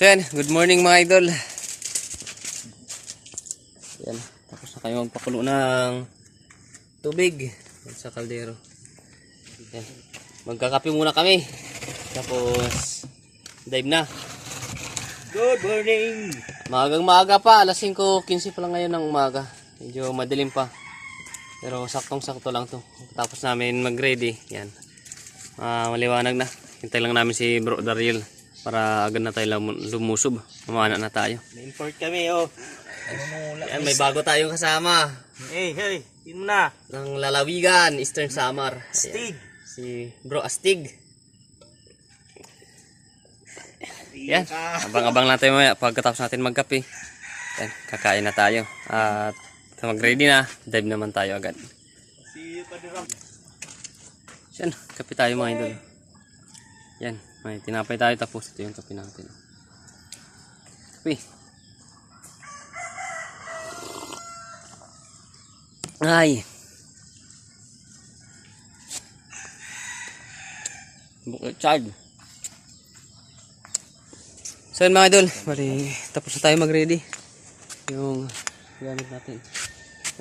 So yan, good morning mga idol. Yan, tapos na kayo magpakulo ng tubig sa kaldero. Yan, magkakape muna kami. Tapos dive na. Good morning! Maagang maaga pa, alas 5:15 pa lang ngayon ng umaga. Medyo madilim pa. Pero saktong-sakto lang to. Tapos namin mag-ready. Yan. Maliwanag na. Hintay lang namin si Bro Daryl para agad na tayo lumusob. Mamana na tayo. May-import kami, oh. Yan, may bago tayong kasama. Hey, yun na. Ng lalawigan, Eastern Samar. Stig. Si Bro Astig. Yan, abang-abang lang tayo mamaya pagkatapos natin magkape. Yan, kakain na tayo. At mag-ready na, dive naman tayo agad. Si Padiram. Yan, kape tayo mga idol. Yan, may tinapay tayo tapos ito yung kape natin. Kape. Ay. Bukit charge. So yun mga idol, bali tapos na tayo mag-ready. Yung gamit natin.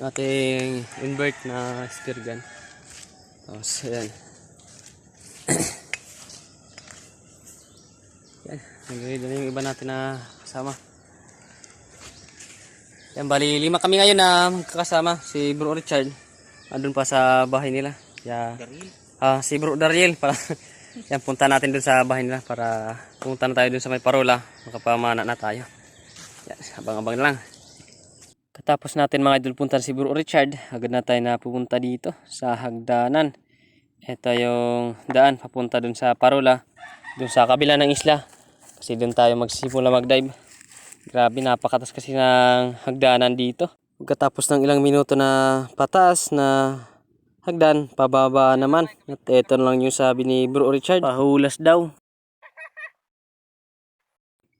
Yung ating invert na spear gun. Tapos yan. Yan, nag-ready na yung iba natin na kasama. Yan, bali 5 kami ngayon na magkakasama. Si Bro Richard, andun pa sa bahay nila. Yeah. Si Bro Daryl pala. Yan, punta natin dun sa bahay nila para pumunta na tayo dun sa may parola. Makapamana na tayo. Yan, abang-abang lang. Katapos natin mga idol punta si Bro Richard, agad na tayo na pupunta dito sa hagdanan. Ito yung daan papunta dun sa parola, dun sa kabila ng isla. Kasi dun tayo magsisimula mag-dive. Grabe, napakatas kasi ng hagdanan dito. Pagkatapos ng ilang minuto na pataas na hagdan, pababa naman. At ito lang yung sabi ni Bro Richard, pahulas daw.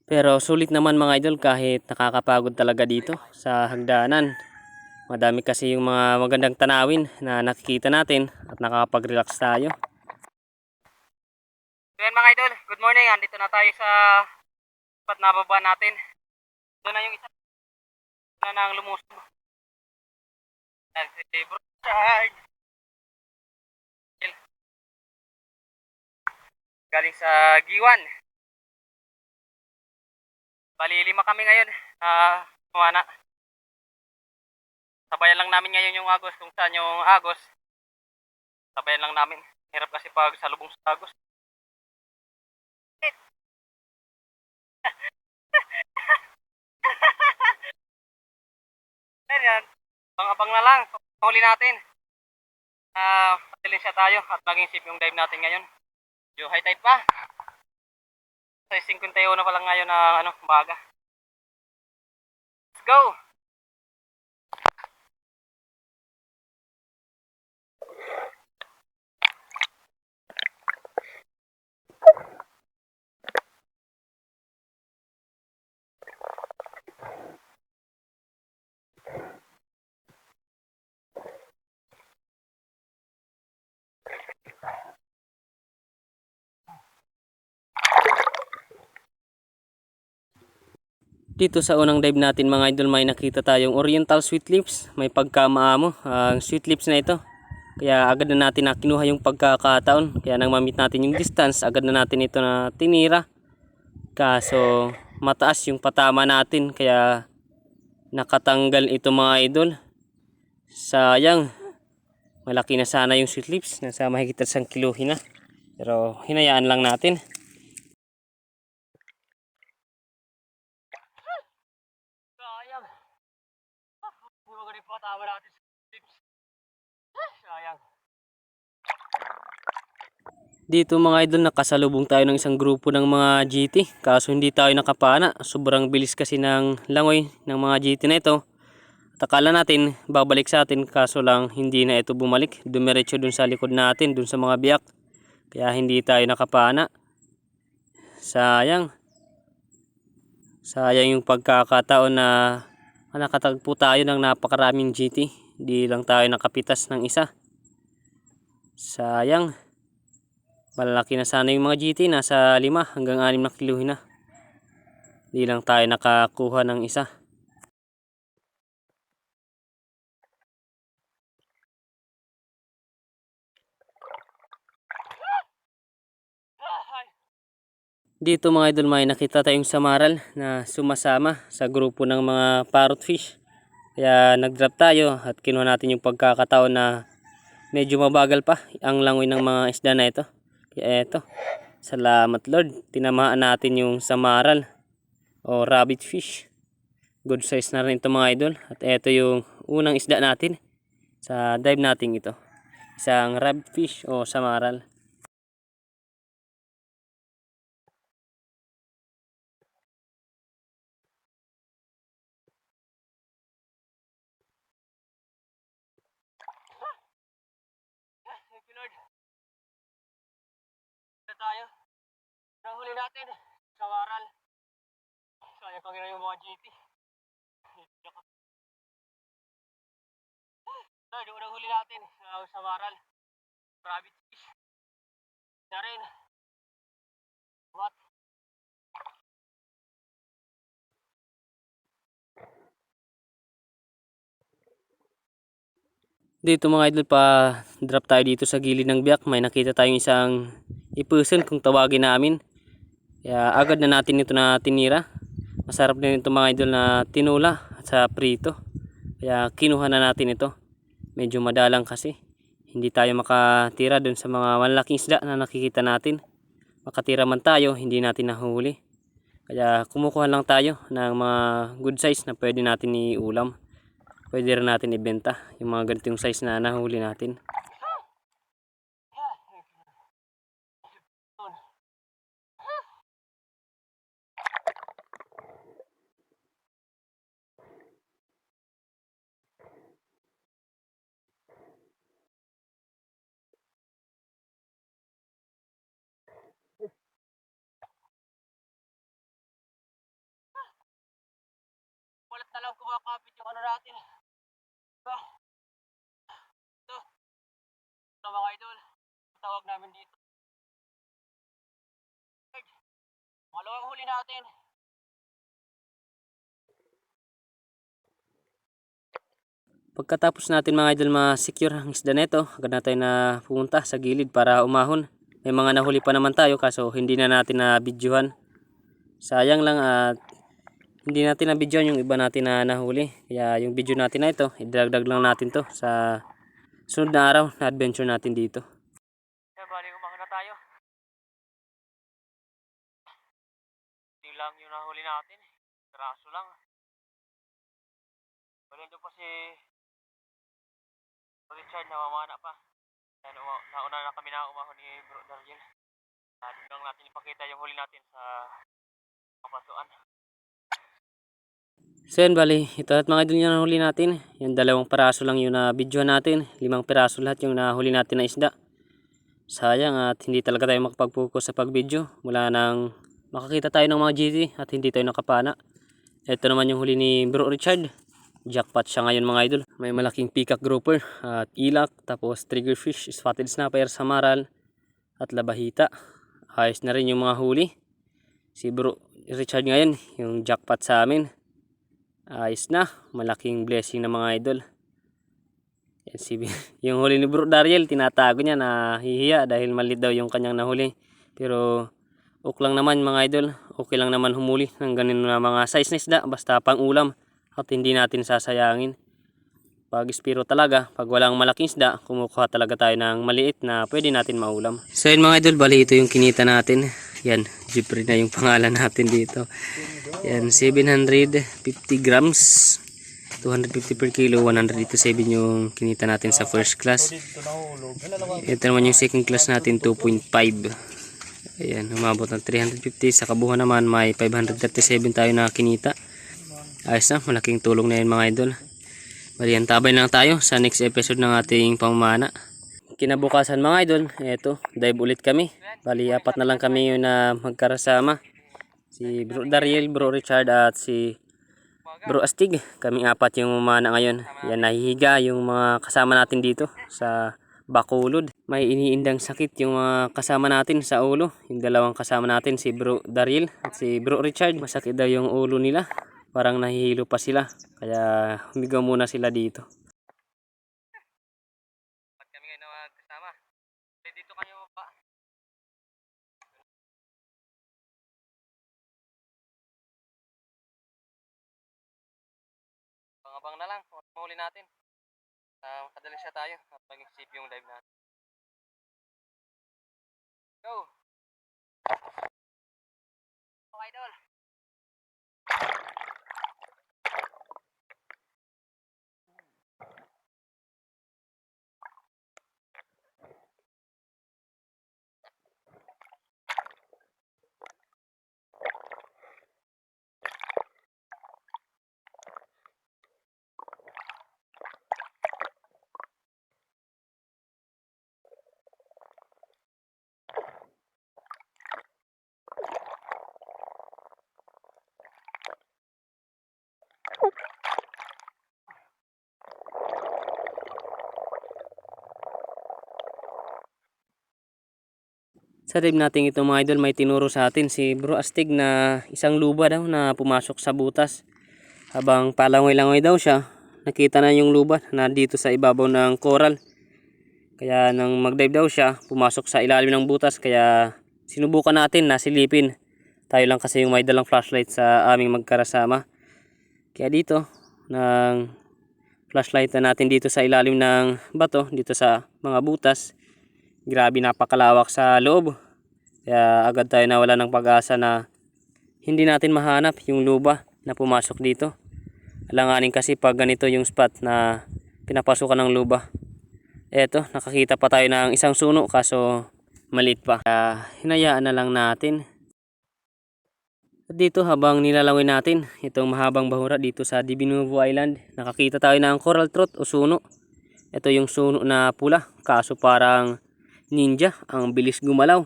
Pero sulit naman mga idol kahit nakakapagod talaga dito sa hagdanan. Madami kasi yung mga magandang tanawin na nakikita natin at nakakapag-relax tayo. So yan mga idol, good morning. Andito na tayo sa spot na baba natin. Doon na yung isa na nang lumusob. Yan si Bro Richard. Galing sa Giwan. Bali 5 kami ngayon. Kumana. Sabayan lang namin ngayon yung Agos. Kung saan yung Agos, sabayan lang namin. Hirap kasi pag salubong sa Agos. Yan. Abang-abang na lang. Huli natin. Patilin siya tayo at maging safe yung dive natin ngayon. Yung high tide pa. Sa 51 na pa lang ngayon na baga. Let's go! Dito sa unang dive natin mga idol, may nakita tayong oriental sweet lips. May pagkamaamo ang sweet lips na ito. Kaya agad na natin na kinuha yung pagkakataon. Kaya nang mamit natin yung distance, agad na natin ito na tinira. Kaso mataas yung patama natin kaya nakatanggal ito mga idol. Sayang. Malaki na sana yung sweet lips. Nasa mahigit 1 kilo na. Pero hinayaan lang natin. Dito mga idol, nakasalubong tayo ng isang grupo ng mga GT. Kaso hindi tayo nakapana. Sobrang bilis kasi ng langoy ng mga GT na ito. At akala natin babalik sa atin, kaso lang hindi na ito bumalik. Dumiretso dun sa likod natin, dun sa mga biyak. Kaya hindi tayo nakapana. Sayang. Sayang yung pagkakataon na nakatagpo tayo ng napakaraming GT. Di lang tayo nakapitas ng isa. Sayang. Malaki na sana yung mga GT. Nasa 5 hanggang 6 na kilo na. Di lang tayo nakakuha ng isa. Dito mga idol, may nakita tayong samaral na sumasama sa grupo ng mga parrotfish. Kaya nag-drop tayo at kinuha natin yung pagkakataon na medyo mabagal pa ang langoy ng mga isda na ito. Kaya eto, salamat Lord, tinamaan natin yung samaral o rabbit fish. Good size na rin ito mga idol. At eto yung unang isda natin sa dive natin ito. Isang rabbit fish o samaral. Tayo. Nahuli natin sa waral. Kaya pangira yung mga GT. Lord, unang huli natin sa waral. Rabbit fish. Na rin. What? Dito mga idol, pa drop tayo dito sa gilid ng biyak. May nakita tayong isang ipuson kung tawagin namin. Kaya agad na natin ito na tinira. Masarap din ito mga idol na tinula at sa prito. Kaya kinuha na natin ito. Medyo madalang kasi. Hindi tayo makatira dun sa mga malaking isda na nakikita natin. Makatira man tayo, hindi natin nahuli. Kaya kumukuha lang tayo ng mga good size na pwede natin iulam. Pwede rin natin ibenta yung mga ganitong size na nahuli natin. Walat na lang kumakapit yung ano natin. Ito mga idol, tawag namin dito. Malawang huli natin. Pagkatapos natin mga idol ma-secure ang isda neto, agad na tayo na pumunta sa gilid para umahon. May mga nahuli pa naman tayo kaso hindi na natin na videohan. Sayang lang at hindi natin na videohan yung iba natin na nahuli. Kaya yung video natin na ito, idagdag lang natin to sa sunod na araw na adventure natin dito. Kaya bali umahon na tayo. Hindi lang yung nahuli natin. Traso lang. Bali ito pa si Richard, namamana pa. Nauna na kami na umahon ni Bro Dariel. Hindi lang natin ipakita yung huli natin sa kapatuan. So yan bali, ito at mga idol yung nahuli natin. Yung 2 piraso lang yung na video natin. 5 piraso lahat yung nahuli natin na isda. Sayang at hindi talaga tayo makapag-focus sa pag-video. Mula nang makakita tayo ng mga GT at hindi tayo nakapana. Ito naman yung huli ni Bro Richard. Jackpot siya ngayon mga idol. May malaking peacock grouper at ilak, tapos triggerfish, spotted snapper, samaral at labahita. Ayos na rin yung mga huli. Si Bro Richard ngayon yung jackpot sa amin. Ayos na, malaking blessing na mga idol. Yan si yung huli ni Bro Dariel, tinatago niya na hihiya dahil malit daw yung kanyang nahuli. Pero okay lang naman mga idol, okay lang naman humuli ng ganun na mga size na isda basta pang ulam. At hindi natin sasayangin. Pag ispiro talaga, pag walang malaking isda, kumukuha talaga tayo ng maliit na pwede natin maulam. So yun mga idol, bali ito yung kinita natin. Yan, Jupri na yung pangalan natin dito. Yan, 750 grams. 250 per kilo, 187 yung kinita natin sa first class. Ito naman yung second class natin, 2.5. Ayan, umabot ng 350. Sa kabuhan naman, may 537 tayo na kinita. Ayos na, malaking tulong na yun mga idol. Bali, antabay lang tayo sa next episode ng ating pamana. Kinabukasan mga idol, eto, dive ulit kami. Bali, 4 na lang kami yun na magkarasama. Si Bro Dariel, Bro Richard at si Bro Astig. Kaming 4 yung umana ngayon. Yan, nahihiga yung mga kasama natin dito sa bakulod. May iniindang sakit yung mga kasama natin sa ulo. Yung dalawang kasama natin, si Bro Daryl at si Bro Richard. Masakit daw yung ulo nila. Parang nahihilo pa sila. Kaya humigaw muna sila dito. Pag kami ngayon na kasama, dito kayo pa. Abang na lang, mahuli natin. Makadali siya tayo at mag-save yung dive natin. Go! Okay, idol. Sa dive natin ito mga idol, may tinuro sa atin si Bro Astig na isang luba daw na pumasok sa butas. Habang palangoy-langoy daw siya, nakita na yung luba na dito sa ibabaw ng coral. Kaya nang mag-dive daw siya, pumasok sa ilalim ng butas. Kaya sinubukan natin na silipin. Tayo lang kasi yung may dalang flashlight sa aming magkarasama. Kaya dito, nang flashlight na natin dito sa ilalim ng bato, dito sa mga butas. Grabe, napakalawak sa loob. Kaya agad tayo nawala ng pag-asa na hindi natin mahanap yung luba na pumasok dito. Alanganin kasi pag ganito yung spot na pinapasukan ng luba. Eto, nakakita pa tayo ng isang suno kaso maliit pa. Kaya hinayaan na lang natin. At dito habang nilalawin natin itong mahabang bahura dito sa Divinuevo Island, nakakita tayo ng coral trout o suno. Ito yung suno na pula kaso parang ninja, ang bilis gumalaw.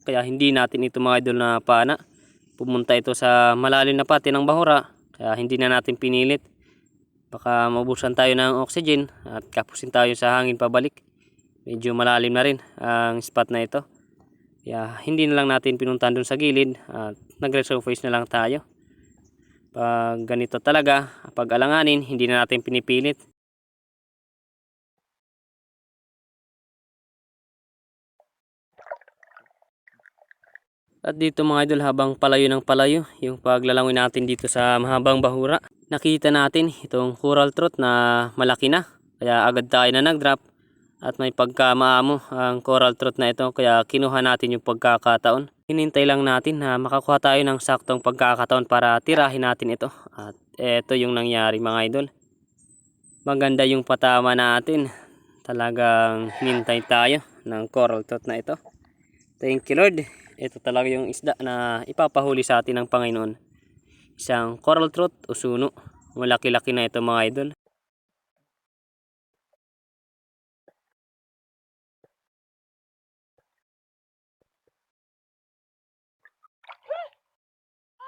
Kaya hindi natin ito mga idol na pana. Pumunta ito sa malalim na pati ng bahura. Kaya hindi na natin pinilit. Baka maubusan tayo ng oxygen at kapusin tayo sa hangin pabalik. Medyo malalim na rin ang spot na ito. Kaya hindi na lang natin pinuntahan dun sa gilid at nag-resurface na lang tayo. Pag ganito talaga, pag alanganin, hindi na natin pinipilit. At dito mga idol, habang palayo ng palayo yung paglalangoy natin dito sa mahabang bahura, nakita natin itong coral trout na malaki na. Kaya agad tayo na nag-drop at may pagkamaamo ang coral trout na ito. Kaya kinuha natin yung pagkakataon. Hinintay lang natin na makakuha tayo ng saktong pagkakataon para tirahin natin ito. At ito yung nangyari mga idol. Maganda yung patama natin. Talagang hinintay tayo ng coral trout na ito. Thank you Lord. Ito talaga yung isda na ipapahuli sa atin ng Panginoon. Isang coral trout o suno. Malaki-laki na ito mga idol.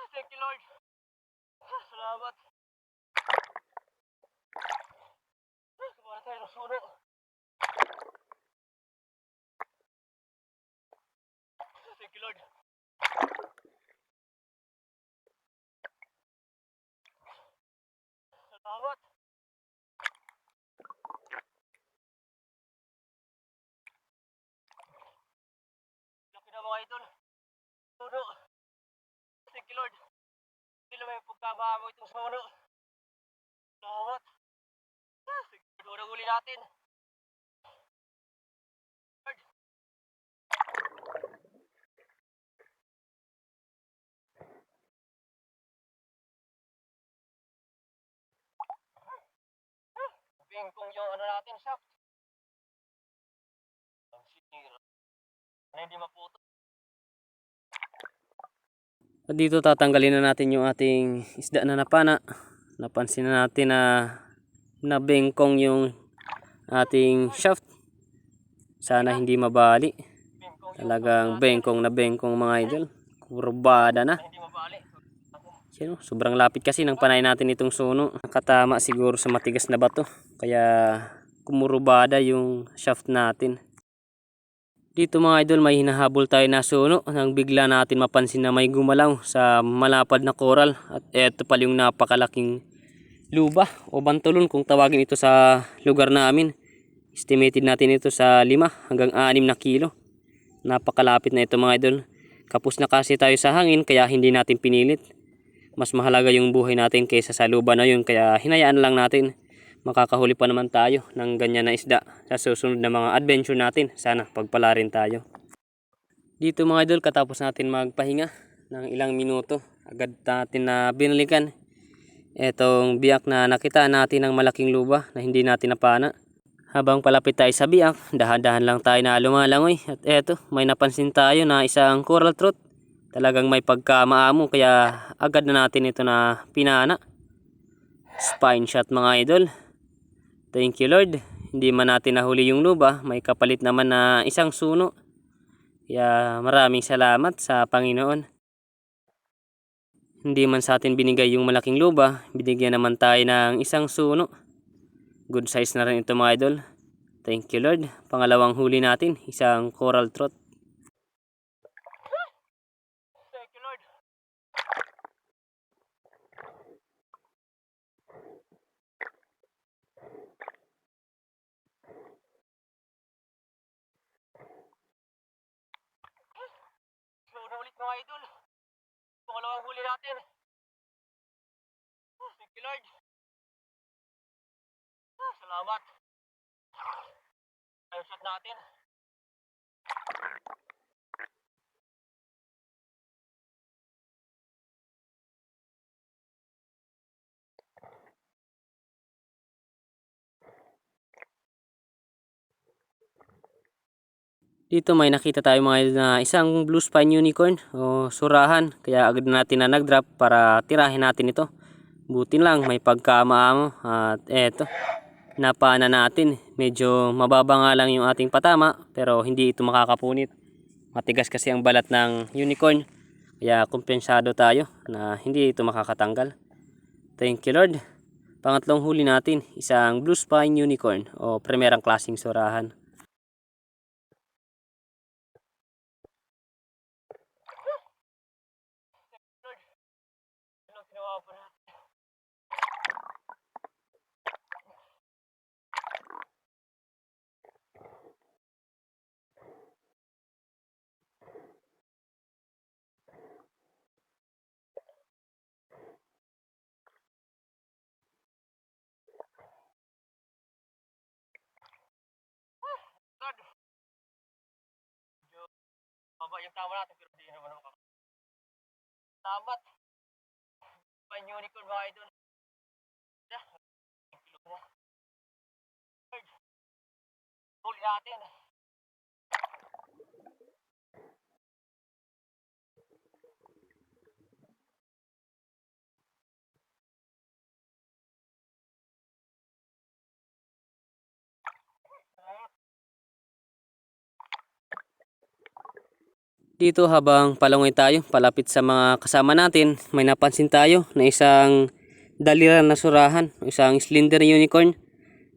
Thank you Lord. Salamat. Kumara tayo ng suno. Thank you Lord. Salamat. Laki na mga idol. Suno. Thank you Lord. Hindi naman yung pagkabaa mo itong suno. Salamat. Siguro huli natin. Lord. Bingkong yung ano natin, shaft. Ang sinira. Ano hindi maputo. At dito tatanggalin na natin yung ating isda na napana. Napansin na natin na nabengkong yung ating shaft. Sana hindi mabali. Talagang bengkong na bengkong mga idol. Kurbada na. Sino? Sobrang lapit kasi ng panay natin itong suno. Nakatama siguro sa matigas na bato. Kaya kumurubada yung shaft natin. Dito mga idol, may hinahabol tayo na suno nang bigla natin mapansin na may gumalaw sa malapad na coral. At eto pala yung napakalaking luba o bantulon kung tawagin ito sa lugar namin. Estimated natin ito sa 5 hanggang 6 na kilo. Napakalapit na ito mga idol. Kapos na kasi tayo sa hangin kaya hindi natin pinilit. Mas mahalaga yung buhay natin kaysa sa luba na yun, kaya hinayaan lang natin. Makakahuli pa naman tayo ng ganyan na isda sa susunod na mga adventure natin. Sana pagpala rin tayo. Dito mga idol, katapos natin magpahinga ng ilang minuto, agad natin na binalikan etong biyak na nakita natin ng malaking luba na hindi natin napana. Habang palapit tayo sa biyak, dahan-dahan lang tayo na lumalangoy. At eto, may napansin tayo na isang coral trout. Talagang may pagkamaamo kaya agad na natin ito na pinana. Spine shot mga idol. Thank you Lord. Hindi man natin nahuli yung luba, may kapalit naman na isang suno. Kaya maraming salamat sa Panginoon. Hindi man sa atin binigay yung malaking luba, binigyan naman tayo ng isang suno. Good size na rin ito mga idol. Thank you Lord. Pangalawang huli natin, isang coral trout. Thank you Lord. Suno ulit mga idol. Pangalawang huli natin. Thank you Lord. Salamat. Ayun shot natin. Dito may nakita tayo mga idol na isang blue spine unicorn o surahan. Kaya agad natin na nag-drop para tirahin natin ito. Buti lang may pagkamaamo at eto, napana natin. Medyo mababa nga lang yung ating patama pero hindi ito makakapunit. Matigas kasi ang balat ng unicorn. Kaya kumpensado tayo na hindi ito makakatanggal. Thank you Lord. Pangatlong huli natin, isang blue spine unicorn o primerang klaseng surahan. Baba yung tama natin pero di naman ako. Salamat. Pan unicorn mga idol. Huli natin. Dito habang palangoy tayo, palapit sa mga kasama natin, may napansin tayo na isang daliran na surahan, isang slender unicorn.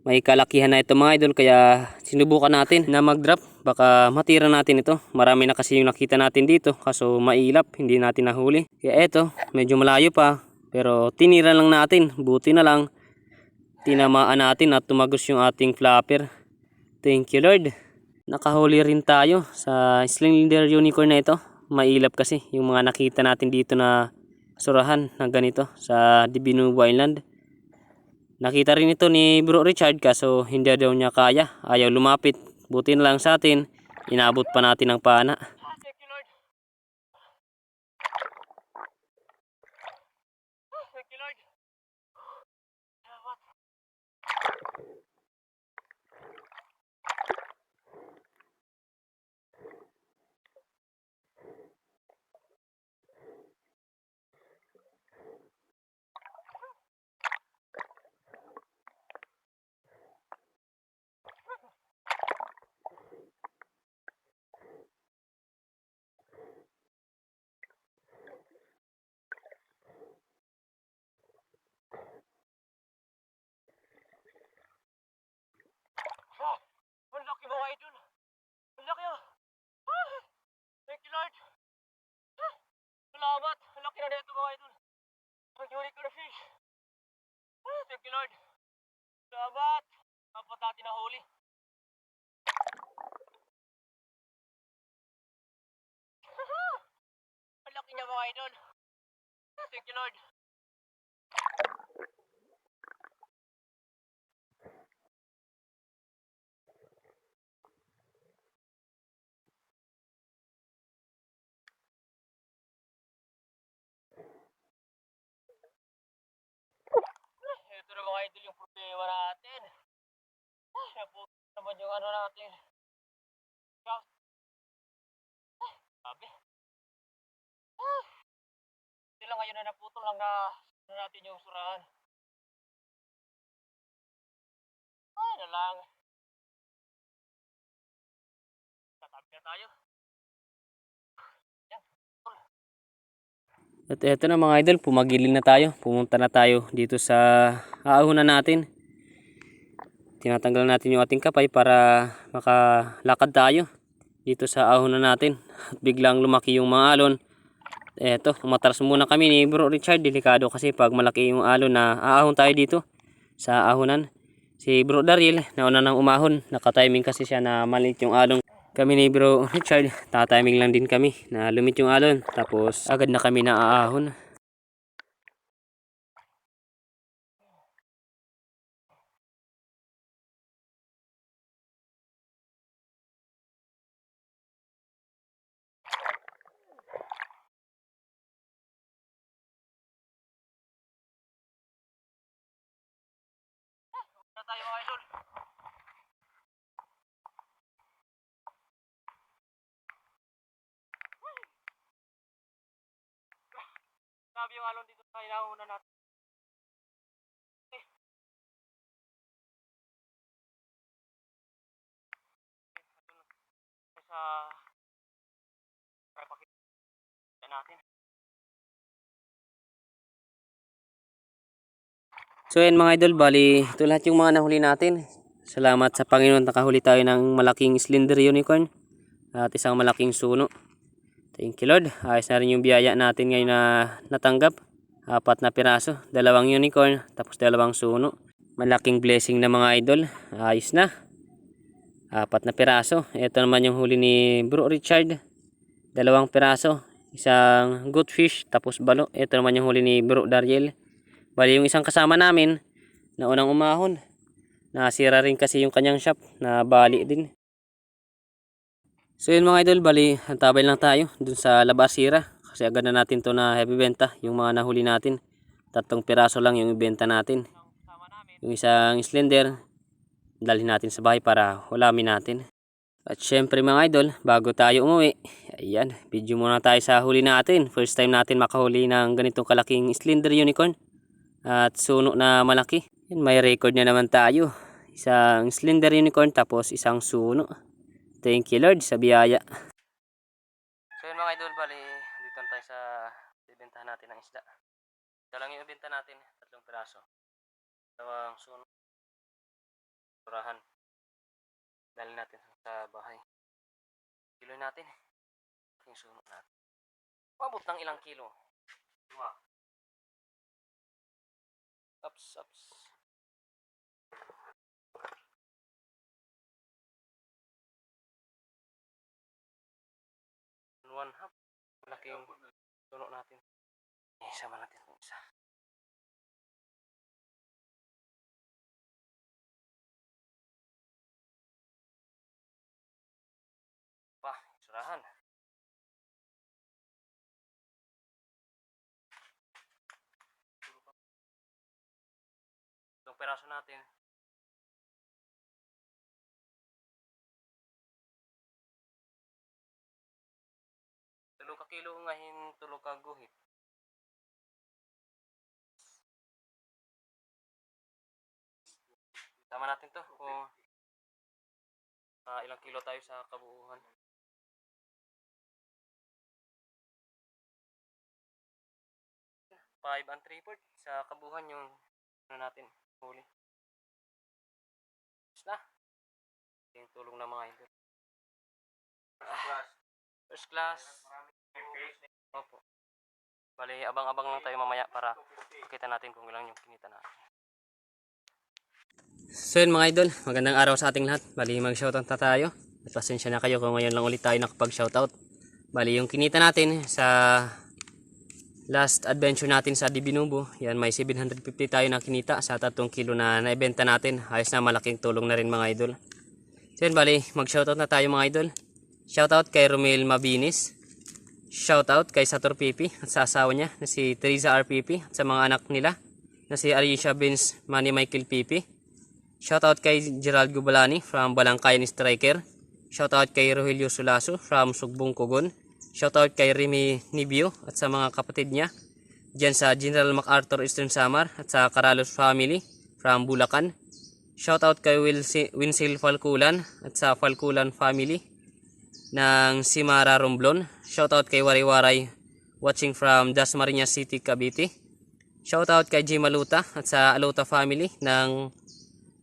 May kalakihan na ito mga idol kaya sinubukan natin na mag-drop. Baka matira natin ito. Marami na kasi yung nakita natin dito kaso mailap, hindi natin nahuli. Kaya eto, medyo malayo pa pero tinira lang natin. Buti na lang tinamaan natin at tumagos yung ating flapper. Thank you Lord. Nakahuli rin tayo sa slender unicorn na ito. Mailap kasi yung mga nakita natin dito na surahan na ganito sa Divinubo Island. Nakita rin ito ni Bro Richard kaso hindi daw niya kaya. Ayaw lumapit. Buti na lang sa atin, inabot pa natin ang pana. mga idol. Ang laki oh. Ah, thank you Lord. Ah, salamat. Ang laki na dito mga idol. Ang unique na fish. Ah, thank you Lord. Salamat. Dapat natin na huli. Ang laki niya mga idol. Ah, thank you Lord. Ito na mga idol yung problema natin. Naputo naman yung ano natin. Shaft. Sabi. Hindi lang ngayon na naputol lang na ano natin yung surahan. Ay na lang. Tatabi na tayo. Yan. At eto na mga idol, pumagiling na tayo. Pumunta na tayo dito sa aahunan natin. Tinatanggal natin yung ating kapay para makalakad tayo dito sa aahunan natin. At biglang lumaki yung mga alon. Eto, umatras muna kami ni Bro Richard. Delikado kasi pag malaki yung alon na aahon tayo dito sa ahunan. Si Bro Daryl, nauna nang umahon. Nakatiming kasi siya na maliit yung alon. Kami ni Bro Richard, nakatiming lang din kami na lumit yung alon. Tapos agad na kami na aahon. Na tayo mga idol. Sabi yung alon dito sa inahunan natin. Sa para pakita natin. So yan mga idol, bali ito lahat yung mga nahuli natin. Salamat sa Panginoon, nakahuli tayo ng malaking slender unicorn at isang malaking suno. Thank you Lord. Ayos na rin yung biyaya natin ngayon na natanggap. 4 na piraso, 2 unicorn, tapos 2 suno. Malaking blessing na mga idol. Ayos na. 4 na piraso. Ito naman yung huli ni Bro Richard. 2 piraso. Isang goldfish, tapos balo. Ito naman yung huli ni Bro Daryl. Bali yung isang kasama namin na unang umahon. Nasira rin kasi yung kanyang shop na bali din. So yun mga idol, bali antabay lang tayo dun sa labasira. Kasi agad na natin to na heavy benta yung mga nahuli natin. 3 piraso lang yung ibenta natin. Yung isang slender, dalhin natin sa bahay para hulamin natin. At syempre mga idol, bago tayo umuwi, ayan, video muna tayo sa huli natin. First time natin makahuli ng ganitong kalaking slender unicorn at suno na malaki. Yan, may record na naman tayo. Isang slender unicorn tapos isang suno. Thank you Lord sa biyaya. So yun mga idol, bali dito tayo sa ibentahan natin ng isda. Ito lang yung ibenta natin, 3 piraso. 2 suno. Surahan. Dali natin sa bahay. Kilo natin. Yung suno natin. Pabot ng ilang kilo? 2. Ups. 1/2. Malaki yung suno natin. Isama natin yung isa. Surahan. Itong peraso natin. Tulog ka kilo ngahin, tulog ka guhit. Tama natin to kung ilang kilo tayo sa kabuuhan. 5 and 3/4 sa kabuuhan yung ano natin huli. Na. Yung tulong ng mga idol. First class. Opo. Bali, abang-abang lang tayo mamaya para pakita natin kung ilang yung kinita natin. So yun mga idol, magandang araw sa ating lahat. Bali, mag-shoutout na tayo. At pasensya na kayo kung ngayon lang ulit tayo nakapag-shoutout. Bali, yung kinita natin sa last adventure natin sa Dibinubo, yan may 750 tayo na kinita sa 3 kilo na naibenta natin. Ayos na, malaking tulong na rin mga idol. So yun, bali, mag-shoutout na tayo mga idol. Shoutout kay Romel Mabinis. Shoutout kay Sator Pipi at sa asawa niya na si Teresa R. Pipi at sa mga anak nila na si Arisha Benz Manny Michael Pipi. Shoutout kay Gerald Gubalani from Balangkayan Striker. Shoutout kay Rogelio Sulaso from Sugbong Kugon. Shoutout kay Remy Nibio at sa mga kapatid niya dyan sa General MacArthur Eastern Samar at sa Caralos family from Bulacan. Shoutout kay Winsel Falculan at sa Falculan family ng Simara Romblon. Shoutout kay Wariwaray watching from Dasmariñas City, Cavite. Shoutout kay Jim Aluta at sa Aluta family ng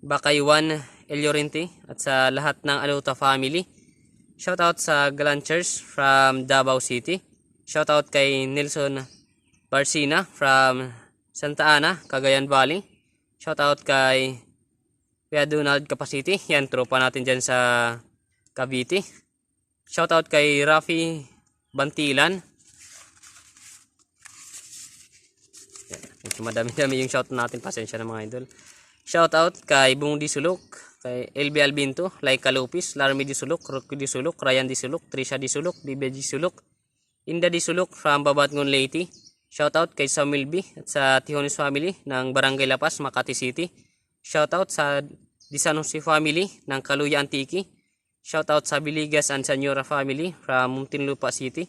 Bakaywan, El Llorente at sa lahat ng Aluta family. Shoutout sa Galanchers from Davao City. Shoutout kay Nelson Barcina from Santa Ana, Cagayan Valley. Shoutout kay Kuya Donald Capacity, yan tropa natin dyan sa Cavite. Shoutout kay Rafi Bantilan. Madami-dami yung shoutout natin, pasensya na mga idol. Shoutout kay Bung Di Sulok, kay LB Albinto, Laika Lopez, Larmy Di Sulok, Rocky Di Sulok, Ryan Di Sulok, Trisha Di Sulok, Bibe Di Sulok, Inda Di Sulok from Babatngon Leyte. Shoutout kay Samuel B at sa Tijones family ng Barangay Lapas, Makati City. Shoutout sa Di San Jose family ng Kaluya Antique. Shoutout sa Biligas and Sanyora family from Muntinlupa City.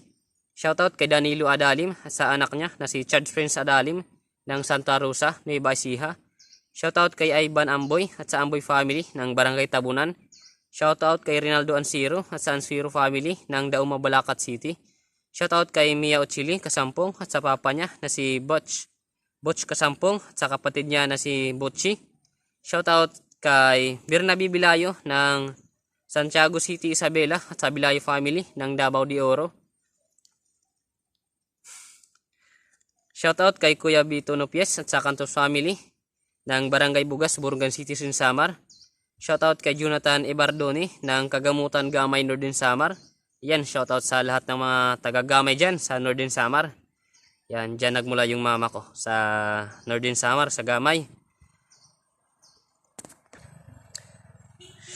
Shoutout kay Danilo Adalim at sa anak niya na si Charles Prince Adalim ng Santa Rosa, Nueva Ecija. Shoutout kay Ivan Amboy at sa Amboy family ng Barangay Tabunan. Shoutout kay Rinaldo Ansiro at sa Ansiro family ng Dauma Balacat City. Shoutout kay Mia Ochili Kasampong at sa papa niya na si Butch Kasampong at sa kapatid niya na si Butchi. Shoutout kay Bernabe Bilayo ng Santiago City, Isabela at sa Bilayo family ng Davao de Oro. Shoutout kay Kuya Vito Nopies at sa Cantos family ng Barangay Bugas, Burgan City, Samar. Shoutout kay Jonathan Ibardoni ng Kagamutan Gamay, Northern Samar. Yan, shoutout sa lahat ng mga taga-Gamay dyan sa Northern Samar. Yan, dyan nagmula yung mama ko sa Northern Samar, sa Gamay.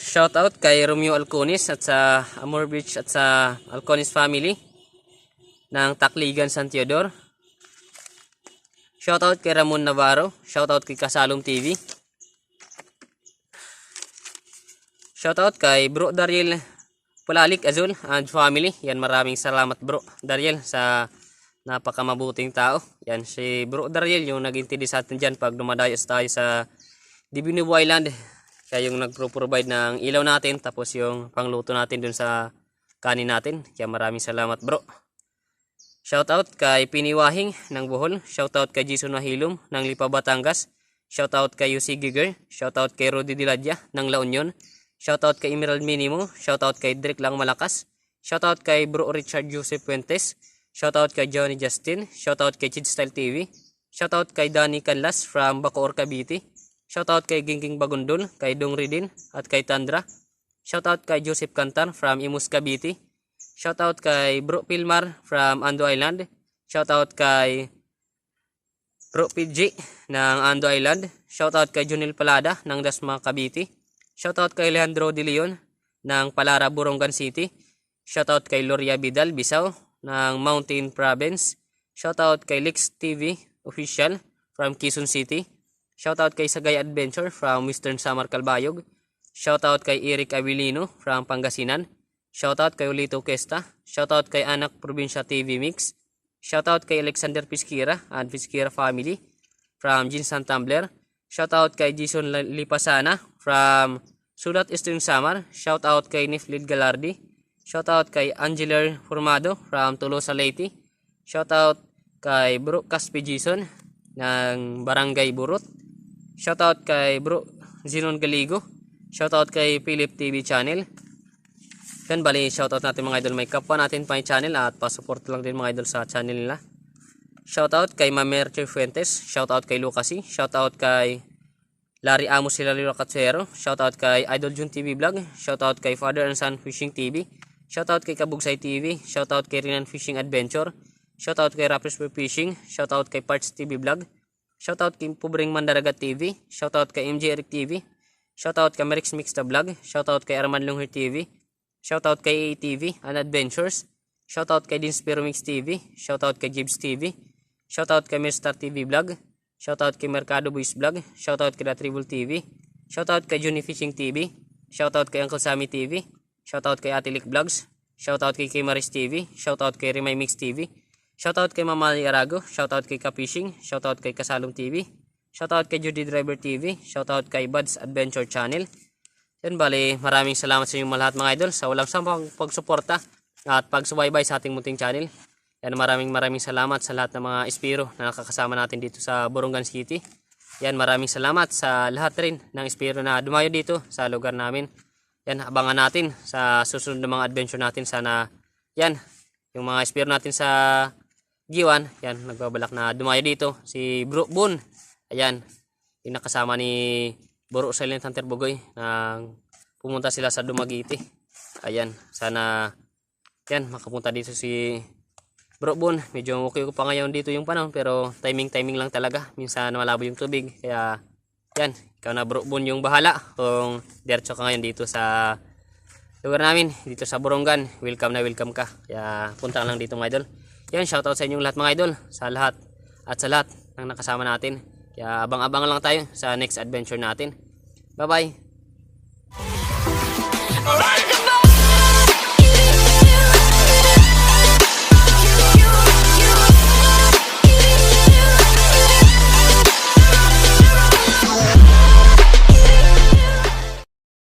Shoutout kay Romeo Alconis at sa Amor Beach at sa Alconis family ng Takligan, San Teodoro. Shoutout kay Ramon Navarro. Shoutout kay Kasalom TV. Shoutout kay Bro Daryl Pulalik Azul and family. Yan, maraming salamat Bro Daryl sa napakamabuting tao. Yan, si Bro Daryl yung nag-intindi sa atin dyan pag dumadayos tayo sa Dibinubo Island. Kaya yung nagpro-provide ng ilaw natin, tapos yung pangluto natin dun sa kanin natin. Kaya maraming salamat Bro. Shoutout kay Piniwahing ng Bohol. Shoutout kay Jason Mahilom ng Lipa, Batangas. Shoutout kay Yusi Giger. Shoutout kay Rudy Diladya ng La Union. Shoutout kay Emerald Minimo. Shoutout kay Drake Lang Malakas. Shoutout kay Bro Richard Joseph Fuentes. Shoutout kay Johnny Justin. Shoutout kay Chid Style TV. Shoutout kay Danny Canlas from Bacoor, Cavite. Shoutout kay Gingging Bagundol, kay Dong Ridin at kay Tandra. Shoutout kay Joseph Cantar from Imus, Cavite. Shoutout kay Bro Pilmar from Ando Island. Shoutout kay Bro PG ng Ando Island. Shoutout kay Junil Palada ng Dasma, Cavite. Shoutout kay Alejandro De Leon ng Palara, Borongan City. Shoutout kay Loria Vidal Bisao ng Mountain Province. Shoutout kay Lex TV Official from Quezon City. Shoutout kay Sagay Adventure from Western Samar, Calbayog. Shoutout kay Eric Avilino from Pangasinan. Shoutout kay Ulito Questa. Shoutout kay Anak Probinsya TV Mix. Shoutout kay Alexander Pisquira and Pisquira family from Jinsan Tumbler. Shoutout kay Jason Lipasana from Sulat, Eastern Samar. Shoutout kay Niflid Galardi. Shoutout kay Angeler Formado from Tolosa, Leyte. Shoutout kay Bro Caspi Jason ng Barangay Burot. Shoutout kay Bro Zinon Galigo Shoutout kay Philip TV channel. Yan, bali shoutout natin mga idol. May kapwa natin pa yung channel at pa-support lang din mga idol sa channel nila. Shoutout kay Mamerche Fuentes. Shoutout kay Lucasi. Shoutout kay Larry Amos Hilario Catsero. Shoutout kay Idol Jun TV Vlog. Shoutout kay Father and Son Fishing TV. Shoutout kay Kabugsay TV. Shoutout kay Rinan Fishing Adventure. Shoutout kay Rappers for Fishing. Shoutout kay Parts TV Vlog. Shoutout kay Pubring Mandaragat TV. Shoutout kay MJ Eric TV. Shoutout kay Merix Mixta Vlog. Shoutout kay Arman Lunghir TV. Shoutout kay ATV and Adventures. Shoutout kay Dinspiro Mix TV. Shoutout kay Jibs TV. Shoutout kay Mirstar TV Vlog. Shoutout kay Mercado Boys Vlog. Shoutout kay Latribul TV. Shoutout kay Johnny Fishing TV. Shoutout kay Uncle Sammy TV. Shoutout kay Atilik Vlogs. Shoutout kay Maris TV. Shoutout kay Remay Mix TV. Shoutout kay Mama Arago. Shoutout kay Kapishing. Shoutout kay Kasalong TV. Shoutout kay Judy Driver TV. Shoutout kay Buds Adventure Channel. Yan, bali, maraming salamat sa inyo lahat mga idol sa walang sampang pagsuporta at pagsubaybay sa ating munting channel. Yan, maraming salamat sa lahat ng mga espiro na nakakasama natin dito sa Borongan City. Yan, maraming salamat sa lahat rin ng espiro na dumayo dito sa lugar namin. Yan, abangan natin sa susunod na mga adventure natin. Sana, yan, yung mga espiro natin sa Giwan, yan, nagbabalak na dumayo dito. Si Bro Boon, ayan, yung nakasama ni Buro Silent Hunter Bugoy nang pumunta sila sa Dumaguete. Ayan, sana yan makapunta dito si Bro Bon. Medyo okay ko pa ngayon dito yung panahon pero timing lang talaga. Minsan malabo yung tubig. Kaya yan, ikaw na Bro Bon yung bahala kung diretso ka ngayon dito sa lugar namin, dito sa Borongan. Welcome na welcome ka. Kaya punta lang dito mga idol. Yan, shoutout sa inyong lahat mga idol, sa lahat at sa lahat ng nakasama natin. Kaya abang-abang lang tayo sa next adventure natin. Bye-bye!